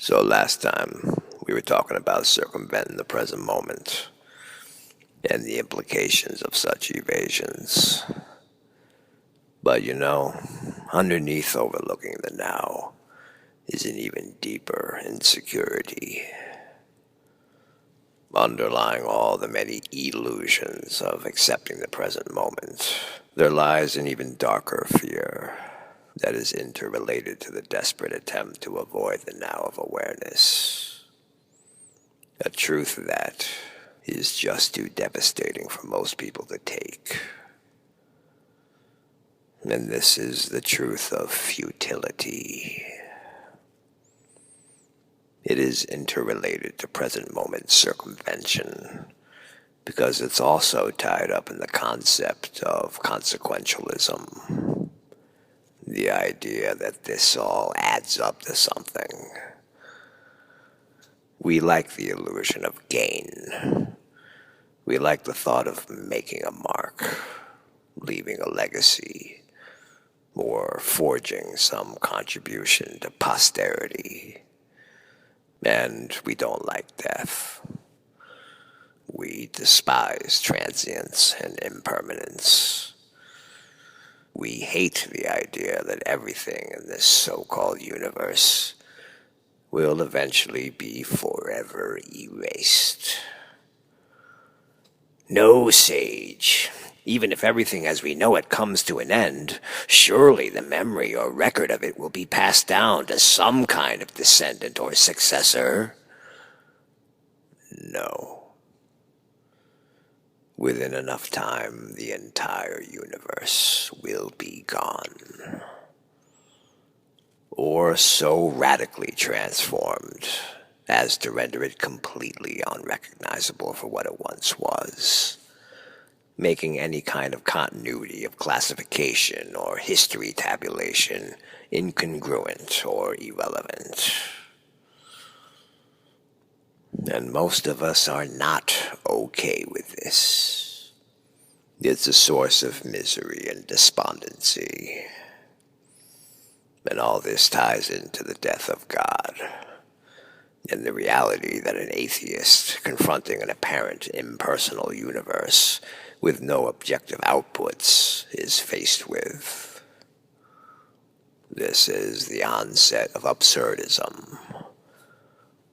So last time we were talking about circumventing the present moment and the implications of such evasions. But underneath overlooking the now is an even deeper insecurity. Underlying all the many illusions of accepting the present moment, there lies an even darker fear that is interrelated to the desperate attempt to avoid the now of awareness. A truth that is just too devastating for most people to take. And this is the truth of futility. It is interrelated to present moment circumvention because it's also tied up in the concept of consequentialism. The idea that this all adds up to something. We like the illusion of gain. We like the thought of making a mark, leaving a legacy, or forging some contribution to posterity. And we don't like death. We despise transience and impermanence. We hate the idea that everything in this so-called universe will eventually be forever erased. No, Sage. Even if everything as we know it comes to an end, surely the memory or record of it will be passed down to some kind of descendant or successor. No. Within enough time, the entire universe will be gone. Or so radically transformed as to render it completely unrecognizable for what it once was, making any kind of continuity of classification or history tabulation incongruent or irrelevant. And most of us are not okay with this. It's a source of misery and despondency. And all this ties into the death of God, and the reality that an atheist confronting an apparent impersonal universe with no objective outputs is faced with. This is the onset of absurdism,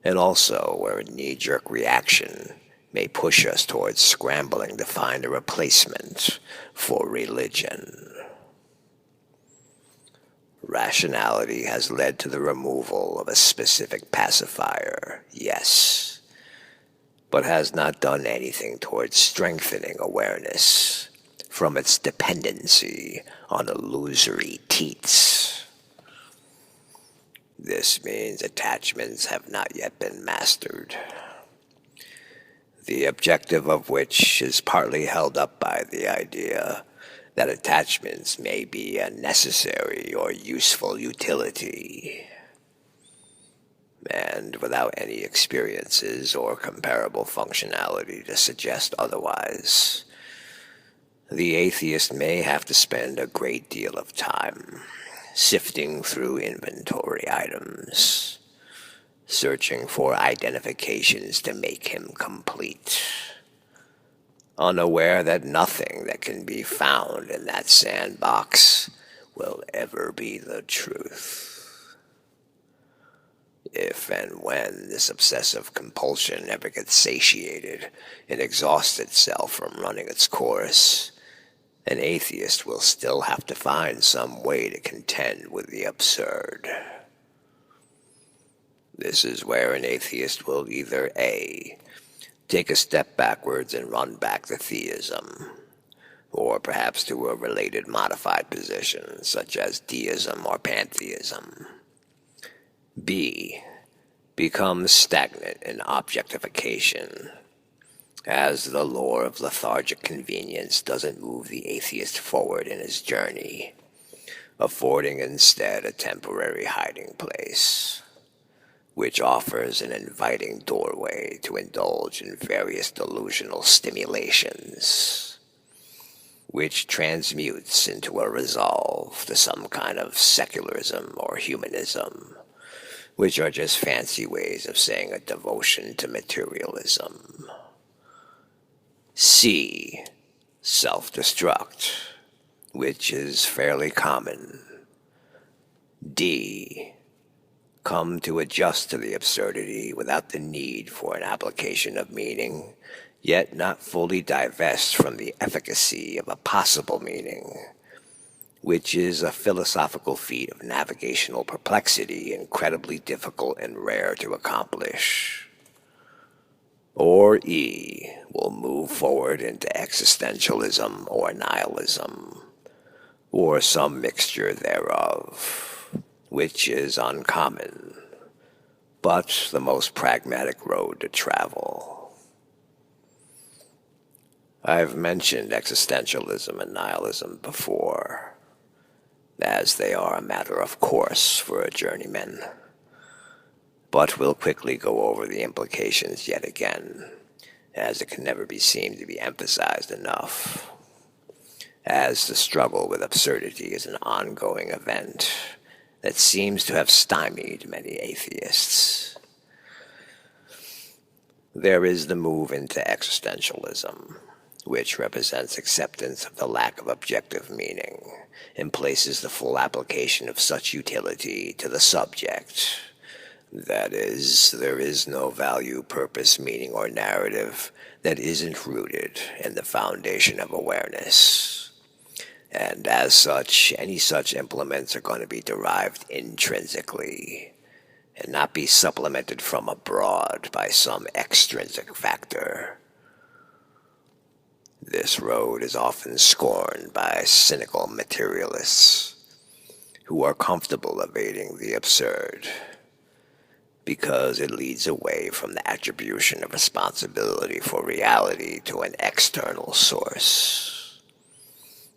and also where a knee-jerk reaction may push us towards scrambling to find a replacement for religion. Rationality has led to the removal of a specific pacifier, yes, but has not done anything towards strengthening awareness from its dependency on illusory teats. This means attachments have not yet been mastered, the objective of which is partly held up by the idea that attachments may be a necessary or useful utility, and without any experiences or comparable functionality to suggest otherwise, the atheist may have to spend a great deal of time sifting through inventory items, searching for identifications to make him complete, unaware that nothing that can be found in that sandbox will ever be the truth. If and when this obsessive compulsion ever gets satiated and exhausts itself from running its course, an atheist will still have to find some way to contend with the absurd. This is where an atheist will either A, take a step backwards and run back to theism, or perhaps to a related modified position, such as deism or pantheism. B, become stagnant in objectification, as the lure of lethargic convenience doesn't move the atheist forward in his journey, affording instead a temporary hiding place, which offers an inviting doorway to indulge in various delusional stimulations, which transmutes into a resolve to some kind of secularism or humanism, which are just fancy ways of saying a devotion to materialism. C. Self-destruct, which is fairly common. D. Come to adjust to the absurdity without the need for an application of meaning, yet not fully divest from the efficacy of a possible meaning, which is a philosophical feat of navigational perplexity incredibly difficult and rare to accomplish. Or E. Will move forward into existentialism or nihilism, or some mixture thereof, which is uncommon, but the most pragmatic road to travel. I've mentioned existentialism and nihilism before, as they are a matter of course for a journeyman. But we'll quickly go over the implications yet again, as it can never be seen to be emphasized enough, as the struggle with absurdity is an ongoing event that seems to have stymied many atheists. There is the move into existentialism, which represents acceptance of the lack of objective meaning and places the full application of such utility to the subject. That is, there is no value, purpose, meaning, or narrative that isn't rooted in the foundation of awareness. And as such, any such implements are going to be derived intrinsically and not be supplemented from abroad by some extrinsic factor. This road is often scorned by cynical materialists who are comfortable evading the absurd, because it leads away from the attribution of responsibility for reality to an external source,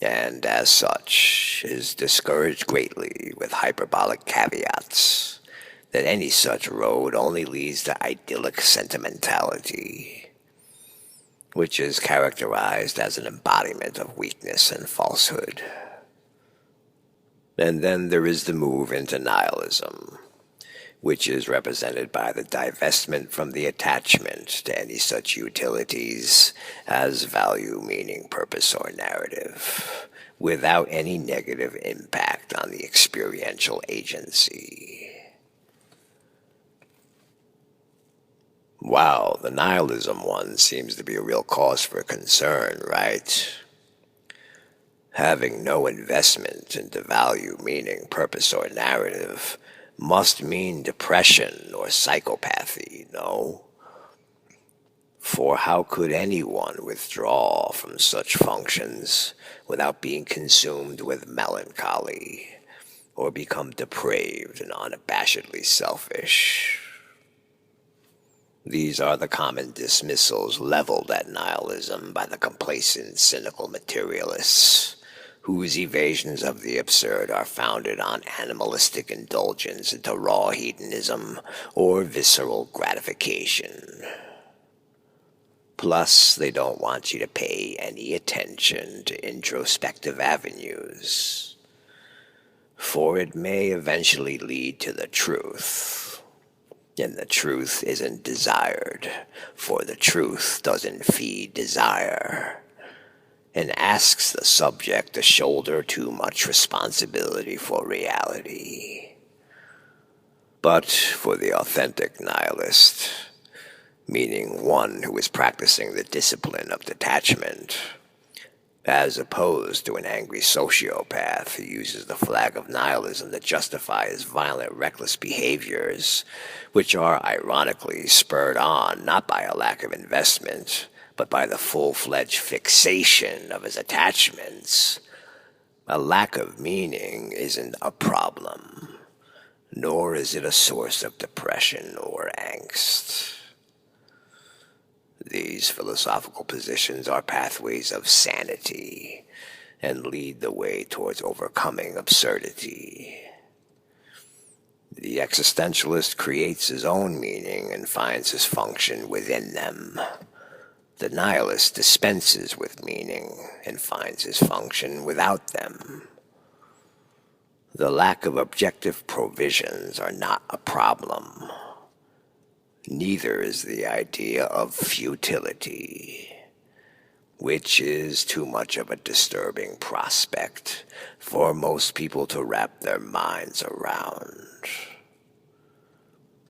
and as such is discouraged greatly with hyperbolic caveats that any such road only leads to idyllic sentimentality, which is characterized as an embodiment of weakness and falsehood. And then there is the move into nihilism, which is represented by the divestment from the attachment to any such utilities as value, meaning, purpose, or narrative, without any negative impact on the experiential agency. Wow, the nihilism one seems to be a real cause for concern, right? Having no investment into value, meaning, purpose, or narrative must mean depression or psychopathy, no? For how could anyone withdraw from such functions without being consumed with melancholy or become depraved and unabashedly selfish? These are the common dismissals leveled at nihilism by the complacent, cynical materialists, whose evasions of the absurd are founded on animalistic indulgence into raw hedonism or visceral gratification. Plus, they don't want you to pay any attention to introspective avenues, for it may eventually lead to the truth. And the truth isn't desired, for the truth doesn't feed desire, and asks the subject to shoulder too much responsibility for reality. But for the authentic nihilist, meaning one who is practicing the discipline of detachment, as opposed to an angry sociopath who uses the flag of nihilism to justify his violent, reckless behaviors, which are ironically spurred on not by a lack of investment, but by the full-fledged fixation of his attachments. A lack of meaning isn't a problem, nor is it a source of depression or angst. These philosophical positions are pathways of sanity and lead the way towards overcoming absurdity. The existentialist creates his own meaning and finds his function within them. The nihilist dispenses with meaning and finds his function without them. The lack of objective provisions are not a problem. Neither is the idea of futility, which is too much of a disturbing prospect for most people to wrap their minds around.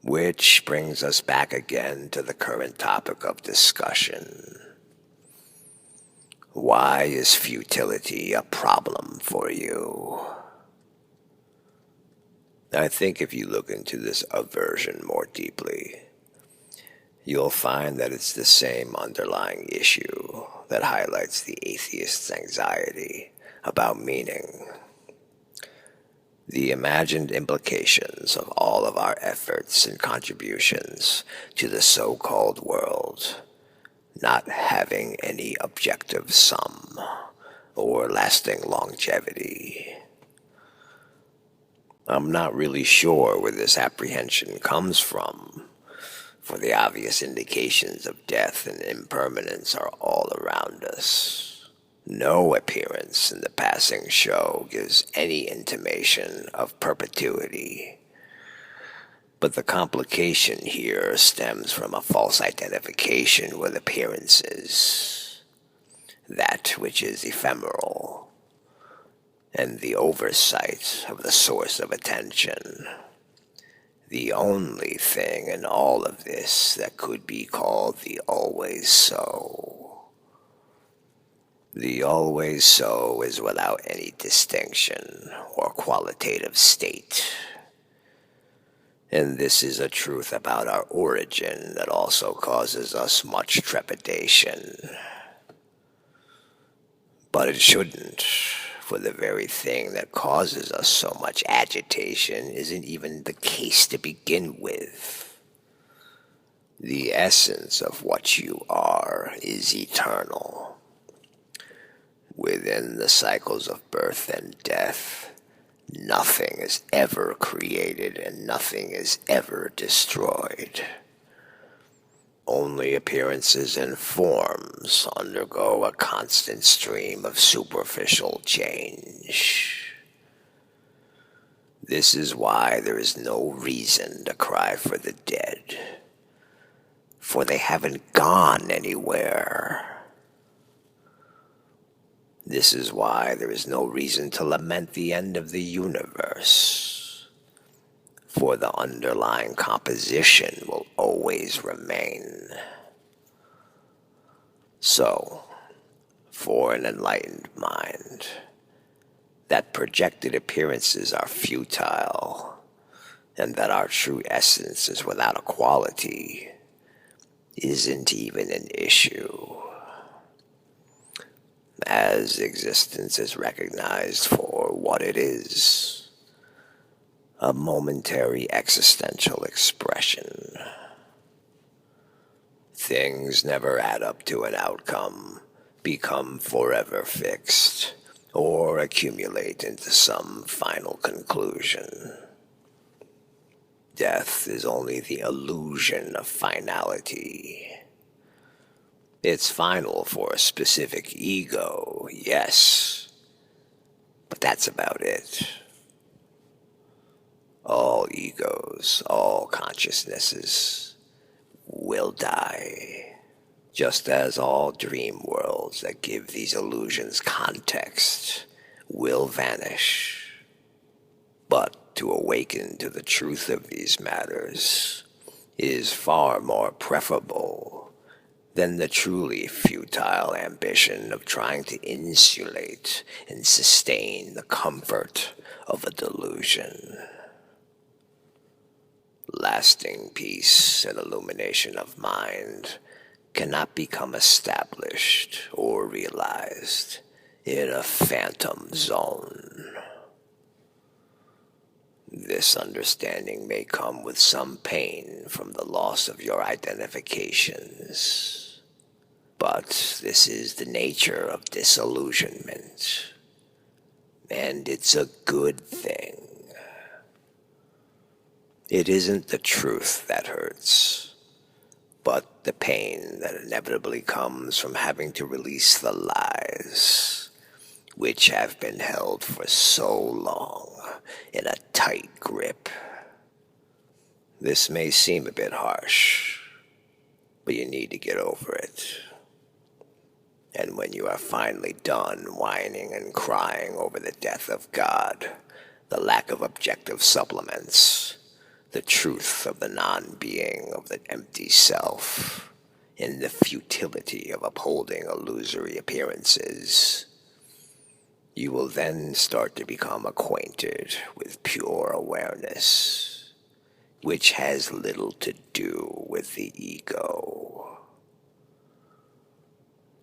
Which brings us back again to the current topic of discussion. Why is futility a problem for you? I think if you look into this aversion more deeply, you'll find that it's the same underlying issue that highlights the atheist's anxiety about meaning. The imagined implications of all of our efforts and contributions to the so-called world not having any objective sum or lasting longevity. I'm not really sure where this apprehension comes from, for the obvious indications of death and impermanence are all around us. No appearance in the passing show gives any intimation of perpetuity. But the complication here stems from a false identification with appearances, that which is ephemeral, and the oversight of the source of attention. The only thing in all of this that could be called the always so. The always so is without any distinction or qualitative state. And this is a truth about our origin that also causes us much trepidation. But it shouldn't, for the very thing that causes us so much agitation isn't even the case to begin with. The essence of what you are is eternal. Within the cycles of birth and death, nothing is ever created and nothing is ever destroyed. Only appearances and forms undergo a constant stream of superficial change. This is why there is no reason to cry for the dead, for they haven't gone anywhere. This is why there is no reason to lament the end of the universe, for the underlying composition will always remain. So, for an enlightened mind, that projected appearances are futile, and that our true essence is without a quality, isn't even an issue, as existence is recognized for what it is, a momentary existential expression. Things never add up to an outcome, become forever fixed, or accumulate into some final conclusion. Death is only the illusion of finality. It's final for a specific ego, yes, but that's about it. All egos, all consciousnesses will die, just as all dream worlds that give these illusions context will vanish. But to awaken to the truth of these matters is far more preferable than the truly futile ambition of trying to insulate and sustain the comfort of a delusion. Lasting peace and illumination of mind cannot become established or realized in a phantom zone. This understanding may come with some pain from the loss of your identifications, but this is the nature of disillusionment, and it's a good thing. It isn't the truth that hurts, but the pain that inevitably comes from having to release the lies, which have been held for so long in a tight grip. This may seem a bit harsh, but you need to get over it. And when you are finally done whining and crying over the death of God, the lack of objective supplements, the truth of the non-being of the empty self, and the futility of upholding illusory appearances, you will then start to become acquainted with pure awareness, which has little to do with the ego.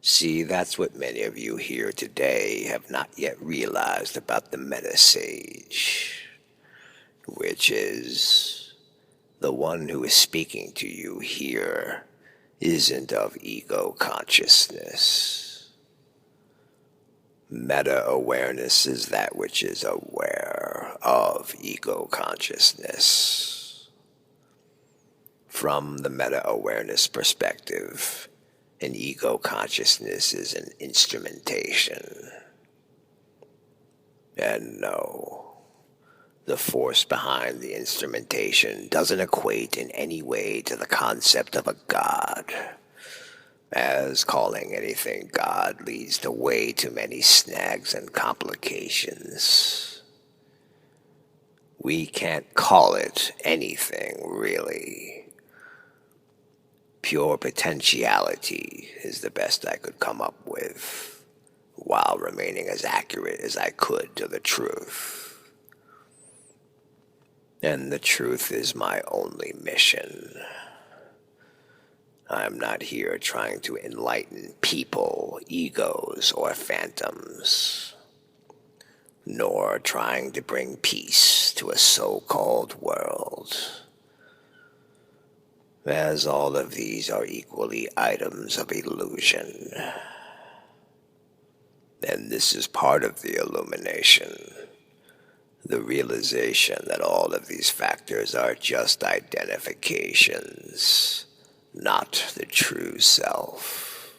See, that's what many of you here today have not yet realized about the meta-sage, which is the one who is speaking to you here isn't of ego consciousness. Meta-awareness is that which is aware of ego consciousness. From the meta-awareness perspective, an ego consciousness is an instrumentation. And no, the force behind the instrumentation doesn't equate in any way to the concept of a God, as calling anything God leads to way too many snags and complications. We can't call it anything, really. Pure potentiality is the best I could come up with, while remaining as accurate as I could to the truth. And the truth is my only mission. I'm not here trying to enlighten people, egos, or phantoms, nor trying to bring peace to a so-called world, as all of these are equally items of illusion. And this is part of the illumination, the realization that all of these factors are just identifications, not the true self.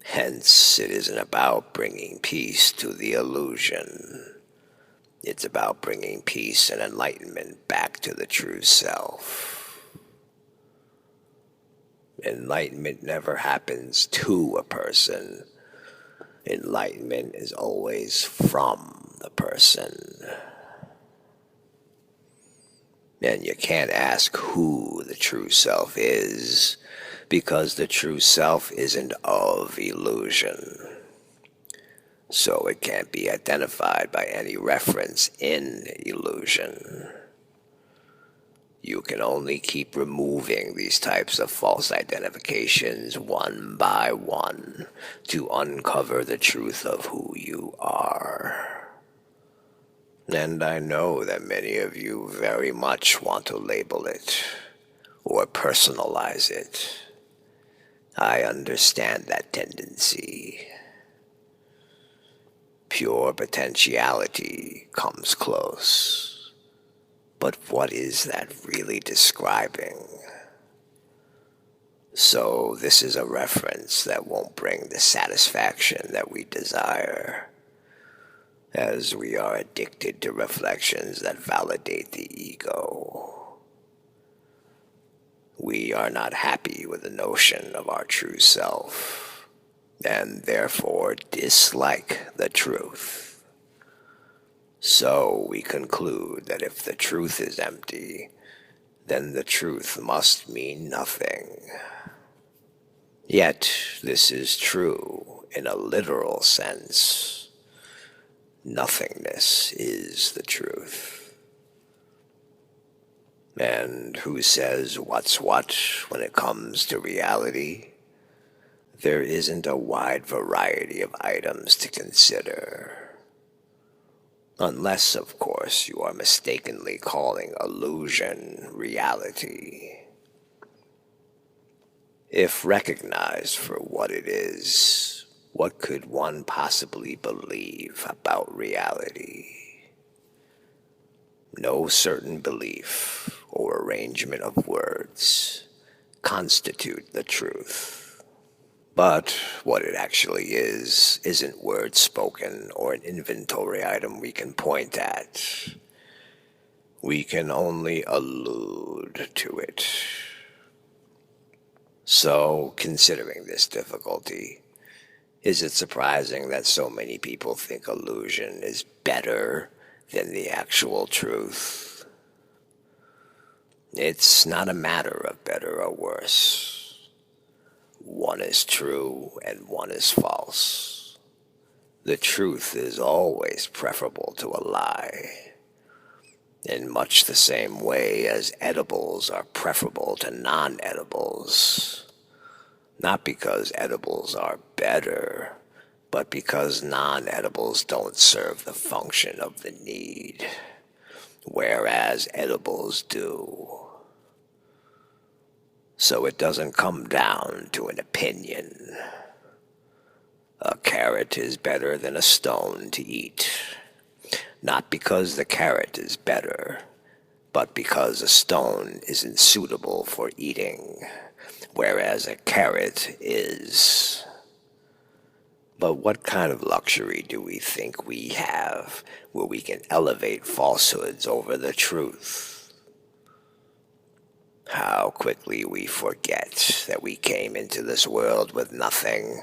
Hence, it isn't about bringing peace to the illusion. It's about bringing peace and enlightenment back to the true self. Enlightenment never happens to a person. Enlightenment is always from the person. And you can't ask who the true self is, because the true self isn't of illusion. So it can't be identified by any reference in illusion. You can only keep removing these types of false identifications one by one to uncover the truth of who you are. And I know that many of you very much want to label it or personalize it. I understand that tendency. Pure potentiality comes close. But what is that really describing? So this is a reference that won't bring the satisfaction that we desire, as we are addicted to reflections that validate the ego. We are not happy with the notion of our true self, and therefore dislike the truth. So we conclude that if the truth is empty, then the truth must mean nothing. Yet this is true in a literal sense. Nothingness is the truth. And who says what's what when it comes to reality? There isn't a wide variety of items to consider. Unless, of course, you are mistakenly calling illusion reality. If recognized for what it is, what could one possibly believe about reality? No certain belief or arrangement of words constitute the truth. But what it actually is isn't words spoken or an inventory item we can point at. We can only allude to it. So, considering this difficulty, is it surprising that so many people think illusion is better than the actual truth? It's not a matter of better or worse. One is true and one is false. The truth is always preferable to a lie, in much the same way as edibles are preferable to non-edibles. Not because edibles are better, but because non-edibles don't serve the function of the need, whereas edibles do. So it doesn't come down to an opinion. A carrot is better than a stone to eat, not because the carrot is better, but because a stone isn't suitable for eating, whereas a carrot is. But what kind of luxury do we think we have where we can elevate falsehoods over the truth? How quickly we forget that we came into this world with nothing,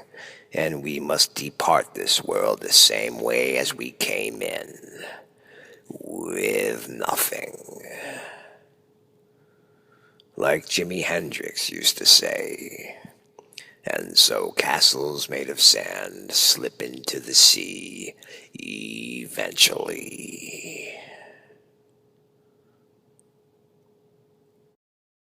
and we must depart this world the same way as we came in, with nothing. Like Jimi Hendrix used to say, and so castles made of sand slip into the sea eventually.